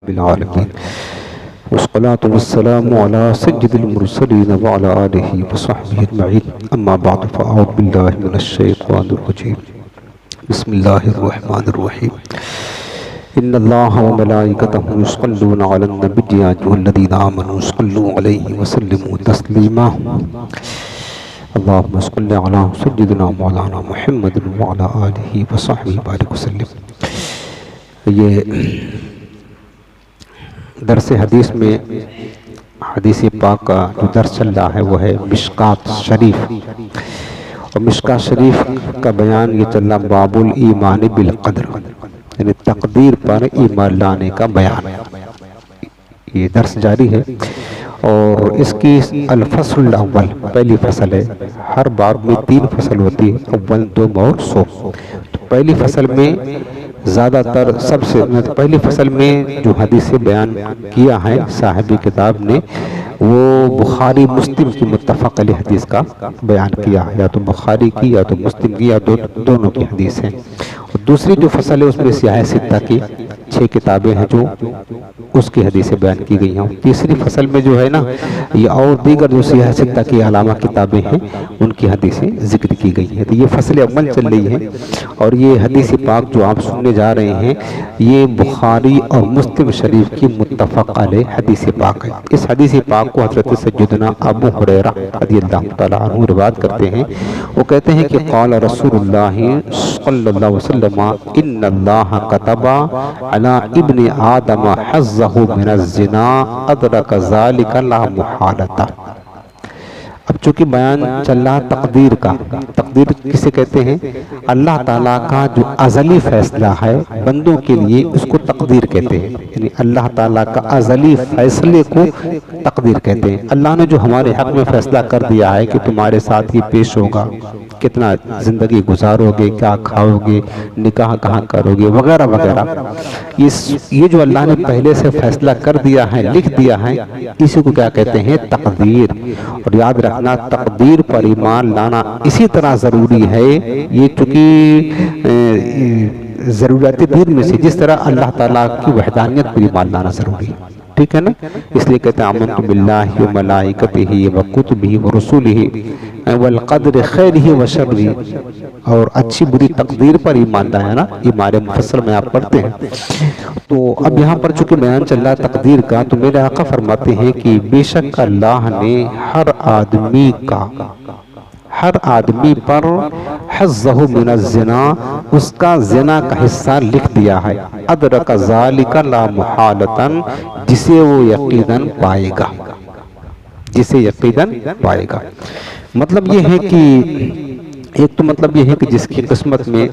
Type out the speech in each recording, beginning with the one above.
بالعالمين والصلاة والسلام على سيد المرسلين وعلى آله وصحبه أجمعين أما بعد فأعوذ بالله من الشيطان الرجيم بسم الله الرحمن الرحيم إن الله وملائكته يصلون على النبي يا أيها الذين آمنوا صلوا عليه وسلموا تسليما اللهم صل على سيدنا مولانا محمد وعلى آله وصحبه وبارك وسلم. یہ درس حدیث میں حدیث پاک کا جو درس چل رہا ہے وہ ہے مشکات شریف، اور مشکات شریف کا بیان یہ چل رہا باب الایمان بالقدر، یعنی تقدیر پر ایمان لانے کا بیان. یہ درس جاری ہے اور اس کی الفصل الاول پہلی فصل ہے. ہر باب میں 3 فصل ہوتی ہے، اول، دوم اور سوم. تو پہلی فصل میں زیادہ تر سب سے پہلی فصل میں جو حدیث بیان کیا ہے صاحب کتاب نے وہ بخاری مسلم کی متفق علیہ حدیث کا بیان کیا ہے، یا تو بخاری کی یا تو مسلم کی یا دونوں کی حدیث ہیں. اور دوسری جو فصل ہے اس میں سیاہ ستہ کی 6 کتابیں ہیں جو اس کی حدیثیں بیان کی گئی ہیں. تیسری فصل میں جو ہے نا یہ اور دیگر جو سیاہ ستہ کی علامہ کتابیں ہیں ان کی حدیثیں ذکر کی گئی ہیں. تو یہ فصل اول چل رہی ہے اور یہ حدیث پاک جو آپ سننے جا رہے ہیں یہ بخاری اور مسلم شریف کی متفق علیہ حدیث پاک ہے. اس حدیث پاک کو حضرت سیدنا ابو ہریرہ رضی اللہ تعالیٰ عنہ روایت کرتے ہیں. وہ کہتے ہیں کہ قال رسول اللہ صلی اللہ علیہ وسلم ان اللہ کتب علی ابن آدم حظہ من الزنا ادرک ذالک لا محالۃ. اب چونکہ بیان چل رہا تقدیر کا، تقدیر کسے کہتے ہیں؟ اللہ تعالیٰ کا جو ازلی فیصلہ ہے بندوں کے لیے اس کو تقدیر کہتے ہیں. یعنی اللہ تعالیٰ کا ازلی فیصلے کو تقدیر کہتے ہیں. اللہ نے جو ہمارے حق میں فیصلہ کر دیا ہے کہ تمہارے ساتھ یہ پیش ہوگا، کتنا زندگی گزارو گے، کیا کھاؤ گے، نکاح کہاں کرو گے، وغیرہ وغیرہ، یہ جو اللہ نے پہلے سے فیصلہ کر دیا ہے، لکھ دیا ہے، اسی کو کیا کہتے ہیں؟ تقدیر. اور یاد رکھنا تقدیر پر ایمان لانا اسی طرح ضروری ہے، یہ چونکہ ضروریات دین میں سے جس طرح اللہ تعالیٰ کی وحدانیت پر ایمان لانا ضروری ہے. ٹھیک ہے نا؟ اس لیے کہتے ہیں آمنت باللہ و ملائکتہ و کتبہ و رسولہ والقدر خیرہ و شرہ. اور اچھی بری تقدیر پر ایمان لانا نا، یہ ہمارے مفصل میں آپ پڑھتے ہیں. تو اب یہاں پر چونکہ بیان چل رہا ہے تقدیر کا، تو میرے آقا فرماتے ہیں کہ بے شک اللہ نے ہر آدمی پر حظہ من الزنا، اس کا زنا کا حصہ لکھ دیا ہے. ادرک ذالک لا محالۃ، جسے وہ یقیناً پائے گا، جسے یقیناً پائے گا. مطلب یہ ہے کہ ایک تو مطلب یہ ہے کہ جس کی قسمت میں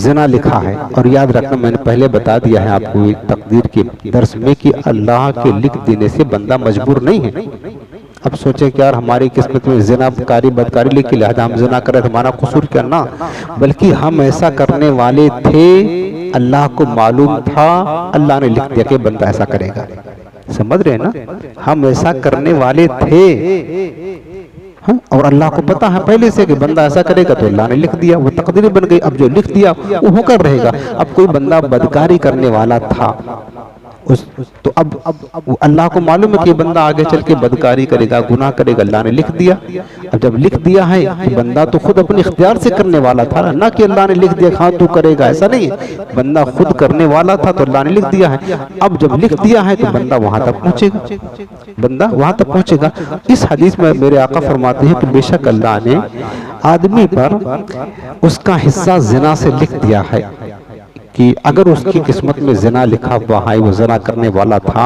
زنا لکھا ہے، اور یاد رکھنا میں نے پہلے بتا دیا ہے آپ کو تقدیر کے درس میں کہ اللہ کے لکھ دینے سے بندہ مجبور نہیں ہے. اب سوچیں کہ یار ہماری قسمت میں زنا کاری بدکاری لکھی لہذا ہم زنا کریں، ہمارا قصور کیا؟ نہ، بلکہ ہم ایسا کرنے والے تھے، اللہ کو معلوم تھا، اللہ نے لکھ دیا کہ بندہ ایسا کرے گا. سمجھ رہے ہیں نا؟ ہم ایسا کرنے والے تھے اور اللہ کو پتا ہے پہلے سے کہ بندہ ایسا کرے گا، تو اللہ نے لکھ دیا، وہ تقدیر بن گئی. اب جو لکھ دیا وہ ہو کر رہے گا. اب کوئی بندہ بدکاری کرنے والا تھا تو اب اللہ کو معلوم ہے کہ بندہ آگے چل کے بدکاری کرے گا، گناہ کرے گا، اللہ نے لکھ دیا. اب جب لکھ دیا ہے کہ بندہ تو خود اپنے اختیار سے کرنے والا تھا نہ کہ اللہ نے لکھ دیا ہاں تو کرے گا، ایسا نہیں ہے. بندہ خود کرنے والا تھا تو اللہ نے لکھ دیا ہے. اب جب لکھ دیا ہے تو بندہ وہاں تک پہنچے گا، بندہ وہاں تک پہنچے گا. اس حدیث میں میرے آقا فرماتے ہیں کہ بے شک اللہ نے آدمی پر اس کا حصہ زنا سے لکھ دیا ہے کہ اگر اس کی قسمت میں زنا لکھا ہوا ہے، وہ زنا کرنے والا تھا،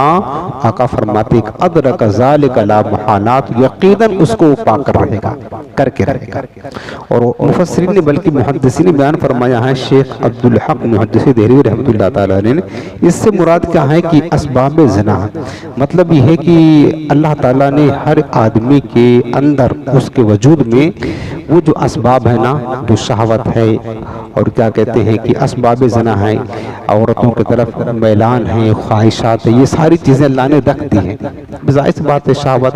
آقا فرماتے ہیں ادرک ذالک لا محالۃ، یقیناً اس کو پا کر رہے گا، کر کے رہے گا. اور مفسرین نے بلکہ محدثین نے بیان فرمایا ہے، شیخ عبدالحق محدث دہلوی رحمۃ اللہ تعالیٰ نے، اس سے مراد کیا ہے کہ اسباب زنا، مطلب یہ ہے کہ اللہ تعالیٰ نے ہر آدمی کے اندر اس کے وجود میں وہ جو اسباب ہے نا، جو شہوت ہے اور کیا کہتے ہیں کہ اسباب زنا ہیں، عورتوں کی طرف میلان ہیں، خواہشات ہیں، یہ ساری چیزیں اللہ نے رکھ دی ہیں. ظاہر سی بات ہے شہوت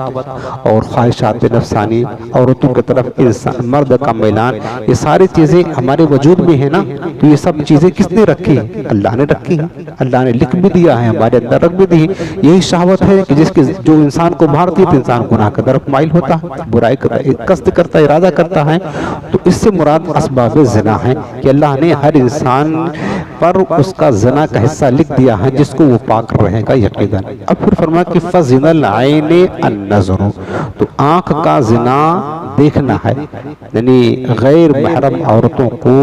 اور خواہشات نفسانی، عورتوں کی طرف انسان مرد کا میلان، یہ ساری چیزیں ہمارے وجود میں ہیں نا، تو یہ سب چیزیں کس نے رکھی ہیں؟ اللہ نے رکھی ہیں، اللہ نے لکھ بھی دیا ہے، ہمارے اندر رکھ بھی دی ہے۔ یہی شہوت ہے کہ جس کی جو انسان کو بھارتی ہے تو انسان گناہ کی طرف مائل ہوتا ہے، برائی کا قصد کرتا ہے، ارادہ کرتا ہے۔ تو اس سے مراد اسباب زنا ہے کہ اللہ نے ہر انسان پر اس کا زنا کا حصہ لکھ دیا ہے جس کو وہ پاک رہے گا یقیناً۔ اب پھر فرمایا کہ فَزِنَ الْعَيْنِ النَّظْرُ، تو آنکھ کا زنا دیکھنا ہے، یعنی غیر محرم عورتوں کو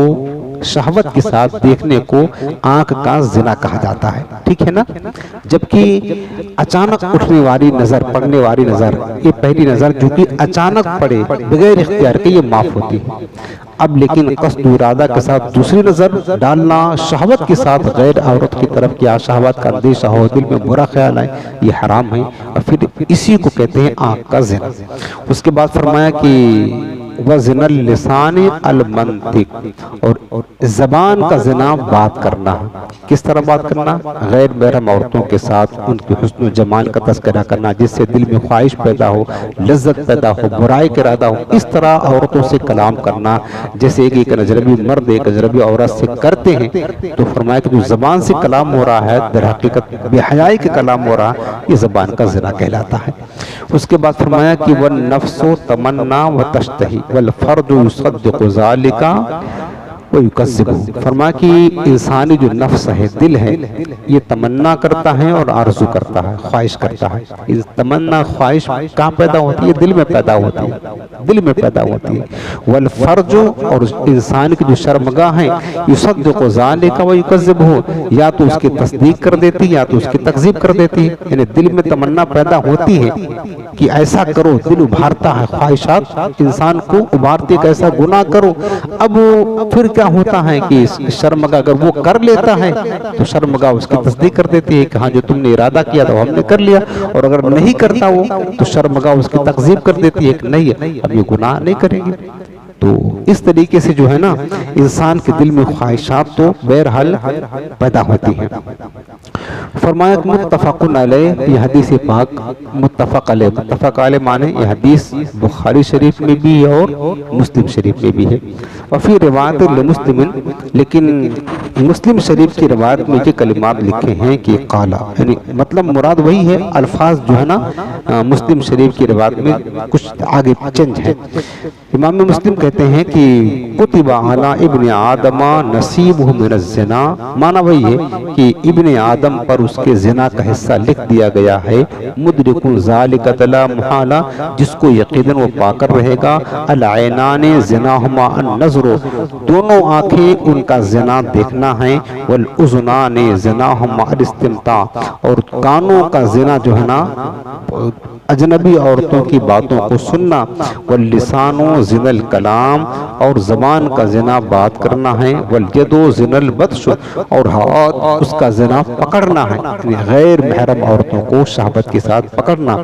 شہوت کے ساتھ دیکھنے کو آنکھ کا زنا کہا جاتا ہے، ٹھیک ہے نا؟ جبکہ اچانک اٹھنے والی نظر، پڑنے والی نظر، یہ پہلی نظر جو کہ اچانک پڑے بغیر اختیار کے یہ معاف ہوتی ہے۔ اب لیکن قصد و ارادہ کے ساتھ دوسری نظر ڈالنا، شہوت کے ساتھ غیر عورت کی طرف کیا شہوت کا اندیشہ ہو، دل میں برا خیال آئے، یہ حرام ہے، اور پھر اسی کو کہتے ہیں آنکھ کا زنا۔ اس کے بعد فرمایا کہ وَزِنَ اللِّسَانِ الْمَنْطِقِ، اور زبان کا زنا بات کرنا۔ کس طرح بات کرنا؟ غیر محرم عورتوں کے ساتھ ان کی حسن و جمال کا تذکرہ کرنا، جس سے دل میں خواہش پیدا ہو، لذت پیدا ہو، برائی کا ارادہ ہو، اس طرح عورتوں سے کلام کرنا جیسے ایک اجنبی مرد ایک اجنبی عورت سے کرتے ہیں۔ تو فرمایا کہ جو زبان سے کلام ہو رہا ہے در حقیقت بے حیائی کے کلام ہو رہا ہے، یہ زبان کا زنا کہلاتا ہے۔ اس کے بعد فرمایا کہ وَالنَّفْسُ تَمَنَّا وَتَشْتَهِي وَالْفَرْجُ يُصَدِّقُ ذَلِكَ وَيُكَذِّبُ، فرمایا کہ انسانی جو نفس ہے، دل ہے، یہ تمنا کرتا ہے اور آرزو کرتا ہے، خواہش کرتا ہے۔ یہ تمنا خواہش کہاں پیدا ہوتی ہے؟ دل میں پیدا ہوتی ہے، دل میں پیدا ہوتی ہے۔ والفرج، اور انسان کی جو شرمگاہ ہے، یصدق ذالک ویکذبہ، یا تو اس کی تصدیق کر دیتی یا تو اس کی تکذیب کر دیتی ہے۔ یعنی دل میں تمنا پیدا ہوتی ہے کہ ایسا کرو، دل ابھارتا ہے، خواہشات انسان کو ابھارتی کہ ایسا گناہ کرو۔ اب پھر کیا ہوتا ہے کہ شرمگاہ اگر وہ کر لیتا ہے تو شرمگاہ اس کی تصدیق کر دیتی ہے کہ ہاں جو تم نے ارادہ کیا تو ہم نے کر لیا، اور اگر نہیں کرتا وہ تو شرمگاہ اس کی تکذیب کر دیتی ہے کہ نہیں، اب یہ گناہ نہیں کریں گے۔ تو اس طریقے سے جو ہے نا انسان کے دل میں خواہشات تو بہرحال پیدا ہوتی ہیں۔ فرمایا کہ متفق علیہ، یہ حدیث پاک متفق علیہ، متفق علیہ معنی یہ حدیث بخاری شریف میں بھی ہے اور مسلم شریف میں بھی ہے۔ وفی روایت لمسلم، لیکن مسلم شریف کی روایت میں یہ کلمات لکھے ہیں کہ قالا، یعنی مطلب مراد وہی ہے، الفاظ جو ہے نا مسلم شریف کی روایت میں کچھ آگے چینج ہے۔ امام مسلم کہتے ہیں کہ کتب علی ابن آدم نصیبہ من الزنا، معنی وہی ہے کہ ابن آدم پر اس کے زنا کا حصہ لکھ دیا گیا ہے، مدرک ذالک لا محالہ، جس کو یقیناً وہ پا کر رہے گا، العینان زناہما النظر، دونوں آنکھیں ان کا زنا دیکھنا ہے، والاذنان زناہما الاستمتاع، اور کانوں کا زنا جو ہے نا اجنبی عورتوں کی باتوں کو سننا، واللسان زنا الکلام، اور زبان کا زنا بات کرنا ہے، والید زنا البطش، اور ہاتھ اس کا زنا پکڑنا ہے، غیر محرم عورتوں کو شہوت کے ساتھ پکڑنا،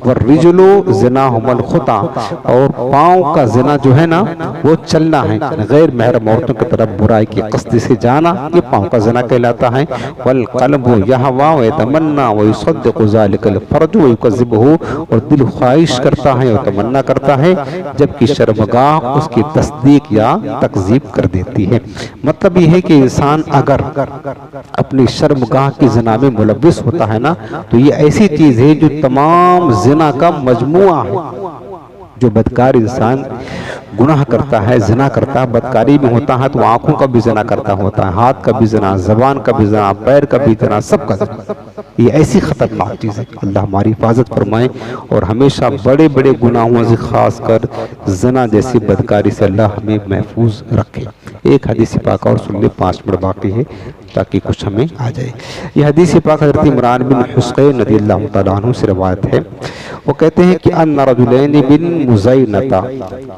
والرجل زناہما الخطا، اور پاؤں کا زنا جو ہے نا وہ چلنا ہے، غیر محرم عورتوں کی طرف برائی کی قصد سے جانا، یہ پاؤں کا زنا کہلاتا ہے، والقلب یہوی ویتمنی ویصدق ذلک الفرج ویکذبہ، اور دل خواہش کرتا ہے اور تمنا کرتا ہے، جبکہ شرمگاہ اس کی تصدیق یا تکذیب کر دیتی ہے۔ مطلب یہ ہے کہ انسان اگر اپنی شرمگاہ کی زنا میں ملوث ہوتا ہے نا تو یہ ایسی چیز ہے جو تمام زنا کا مجموعہ ہے۔ جو بدکار انسان گناہ کرتا ہے، زنا کرتا ہے، بدکاری میں ہوتا ہے تو آنکھوں کا بھی زنا کرتا ہوتا ہے، ہاتھ کا بھی زنا، زبان کا بھی زنا، پیر کا بھی زنا، سب کا زنا۔ یہ ایسی خطرناک چیز ہے، اللہ ہماری حفاظت فرمائے اور ہمیشہ بڑے بڑے گناہوں سے، خاص کر زنا جیسی بدکاری سے اللہ ہمیں محفوظ رکھے۔ ایک حدیث پاک اور سن لے، 5 منٹ باقی ہے تاکہ کچھ ہمیں آ جائے۔ یہ حدیث پاک حضرت عمران بن حسین رضی اللہ تعالیٰ عنہ سے روایت ہے، وہ کہتے ہیں کہ ان رجلین بن مزینہ،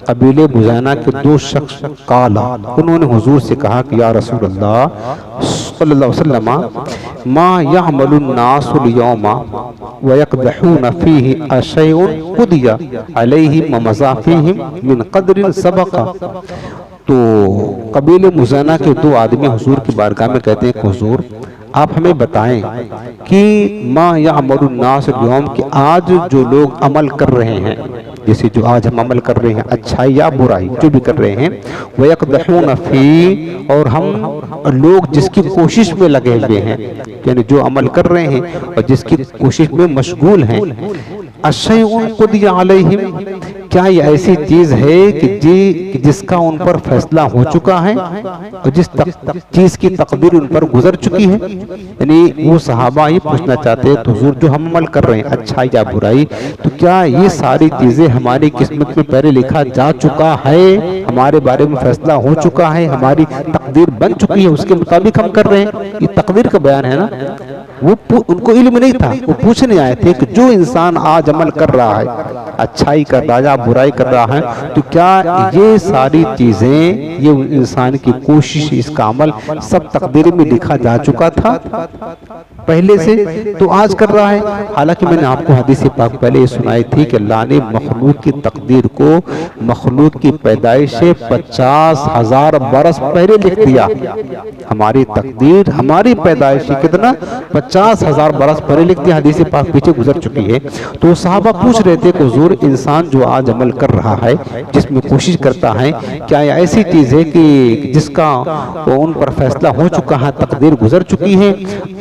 قبیلے مزینہ کے 2 شخص، قالا، انہوں نے حضور سے کہا کہ یا رسول اللہ صلی اللہ علیہ وسلم، ما يعمل الناس اليوم ويقدحون فيه اشيء قضي عليهم ومضى فيهم من قدر سبق۔ تو قبیل مزینہ کے 2 آدمی حضور کی بارگاہ میں کہتے ہیں کہ حضور آپ ہمیں بتائیں کہ ما یعمل الناس اليوم، کہ آج جو لوگ عمل کر رہے ہیں، جیسے جو آج ہم عمل کر رہے ہیں اچھائی یا برائی جو بھی کر رہے ہیں، وَيَقْدَحُونَ فِي، اور ہم لوگ جس کی کوشش میں لگے ہوئے ہیں، یعنی جو عمل کر رہے ہیں اور جس کی کوشش میں مشغول ہیں، الشَّيْءٌ قُضِيَ عَلَيْهِمْ، کیا یہ ایسی چیز ہے کہ جس کا ان پر فیصلہ ہو چکا ہے اور جس چیز کی تقدیر ان پر گزر چکی ہے؟ یعنی وہ صحابہ یہ پوچھنا چاہتے ہیں تو حضور جو ہم عمل کر رہے ہیں اچھائی یا برائی، تو کیا یہ ساری چیزیں ہماری قسمت میں پہلے لکھا جا چکا ہے، ہمارے بارے میں فیصلہ ہو چکا ہے، ہماری تقدیر بن چکی ہے، اس کے مطابق ہم کر رہے ہیں؟ یہ تقدیر کا بیان ہے نا۔ وہ ان کو علم نہیں تھا، وہ پوچھنے آئے تھے کہ جو انسان آج عمل کر رہا ہے، اچھائی کر رہا ہے یا برائی کر رہا ہے، تو کیا یہ ساری چیزیں، یہ انسان کی کوشش، اس کا عمل سب تقدیر میں لکھا جا چکا تھا پہلے سے، تو آج کر رہا ہے؟ حالانکہ میں نے آپ کو حدیث پاک پہلے یہ سنائی تھی کہ اللہ نے مخلوق کی تقدیر کو مخلوق کی پیدائش سے 50,000 برس پہلے لکھ دیا۔ ہماری تقدیر، ہماری پیدائش کتنا 50,000 برس پہلے لکھ دیا، حدیث پاک پیچھے گزر چکی ہے۔ تو صحابہ پوچھ رہے تھے کہ حضور انسان جو آج عمل کر رہا ہے، جس میں کوشش کرتا ہے، کیا یہ ایسی چیز ہے کہ جس کا ان پر فیصلہ ہو چکا ہے، تقدیر گزر چکی ہے؟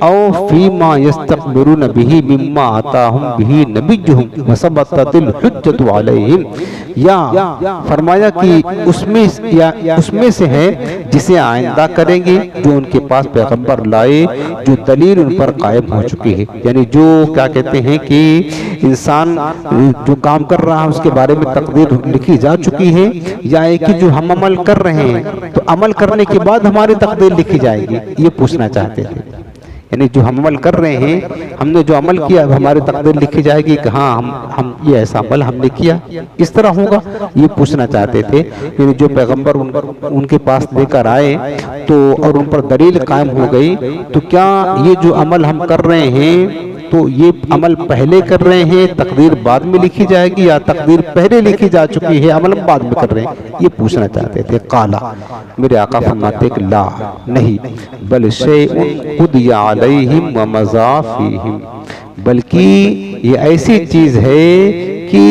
او فیما یستقبرون بہ مما آتاہم بہ نبیہم وثبتت الحجۃ علیہم، یا فرمایا کہ اس میں سے ہے جسے آئندہ کریں گے، جو ان کے پاس پیغمبر لائے، جو دلیل ان پر قائم ہو چکی ہے۔ یعنی جو کیا کہتے ہیں کہ انسان جو کام کر رہا ہے اس کے بارے میں تقدیر لکھی جا چکی ہے، یا ہے کہ جو ہم عمل کر رہے ہیں تو عمل کرنے کے بعد ہماری تقدیر لکھی جائے گی، یہ پوچھنا چاہتے تھے۔ یعنی جو ہم عمل کر رہے ہیں، ہم نے جو عمل کیا ہماری تقدیر لکھی جائے گی کہ ہاں ہم یہ ایسا عمل ہم نے کیا، اس طرح ہوگا، یہ پوچھنا چاہتے تھے۔ یعنی جو پیغمبر ان کے پاس لے کر آئے تو اور ان پر دلیل قائم ہو گئی، تو کیا یہ جو عمل ہم کر رہے ہیں تو یہ عمل پہلے کر رہے ہیں، تقدیر بعد میں لکھی جائے گی، یا تقدیر پہلے لکھی جا چکی ہے، عمل بعد میں کر رہے ہیں؟ یہ پوچھنا چاہتے تھے۔ قالا، میرے آقا فرماتے کہ لا، نہیں، بل شیء قضی علیہم ومضی فیہم، بلکہ یہ ایسی چیز ہے کہ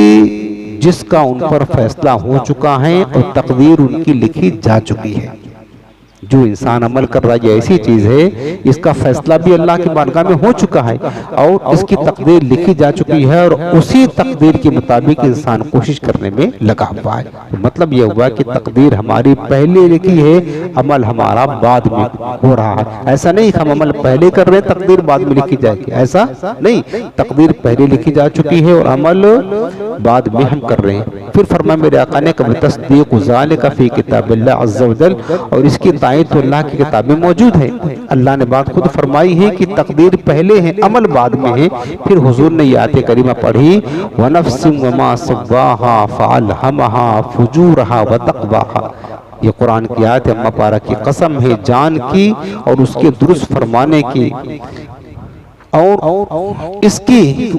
جس کا ان پر فیصلہ ہو چکا ہے اور تقدیر ان کی لکھی جا چکی ہے۔ جو انسان عمل کر رہا ہے یہ ایسی چیز ہے، اس کا فیصلہ بھی اللہ کی بارگاہ میں ہو چکا ہے اور اس کی تقدیر لکھی جا چکی ہے، اور اسی تقدیر کے مطابق انسان کوشش کرنے میں لگا ہوا ہے۔ مطلب یہ ہوا کہ تقدیر ہماری پہلے لکھی ہے، عمل ہمارا بعد میں ہو رہا ہے۔ ایسا نہیں کہ ہم عمل پہلے کر رہے ہیں تقدیر بعد میں لکھی جائے گی، ایسا نہیں، تقدیر پہلے لکھی جا چکی ہے اور عمل بعد میں ہم کر رہے ہیں۔ پھر فرمایا میرے آقا نے کہ تصدیق ذالک فی کتاب اللہ عز وجل، اور اس کی تائید تو اللہ کی کتابیں موجود ہے۔ اللہ نے بات خود فرمائی ہے کہ تقدیر پہلے ہے، عمل بعد میں ہے۔ پھر حضور نے یہ آیت کریمہ پڑھی، وَنَفْسٍ وَمَا سَوَّاهَا فَأَلْهَمَهَا فُجُورَهَا وَتَقْوَاهَا، یہ قرآن کی آیت ہے، اما پارا کی قسم ہے جان کی اور اس کے درست فرمانے کی، اور اس کی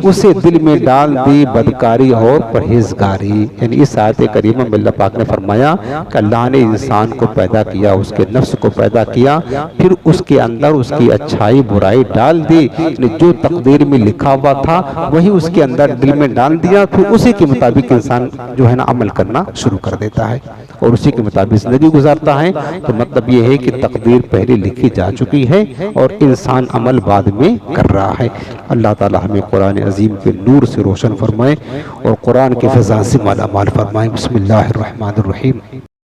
اسے دل میں ڈال دی بدکاری اور پرہیزگاری۔ یعنی اس آیت کریمہ میں اللہ پاک نے فرمایا کہ اللہ نے انسان کو پیدا کیا، اس کے نفس کو پیدا کیا، پھر اس کے اندر اس کی اچھائی برائی ڈال دی، یعنی جو تقدیر میں لکھا ہوا تھا وہی اس کے اندر دل میں ڈال دیا، پھر اسی کے مطابق انسان جو ہے نا عمل کرنا شروع کر دیتا ہے اور اسی کے مطابق زندگی گزارتا ہے۔ تو مطلب یہ ہے کہ تقدیر پہلے لکھی جا چکی ہے اور انسان عمل بعد میں کر رہا ہے۔ اللہ تعالی ہمیں قرآن عظیم کے نور سے روشن فرمائے اور قرآن کے فضائل سے مالا مال فرمائے۔ بسم اللہ الرحمن الرحیم۔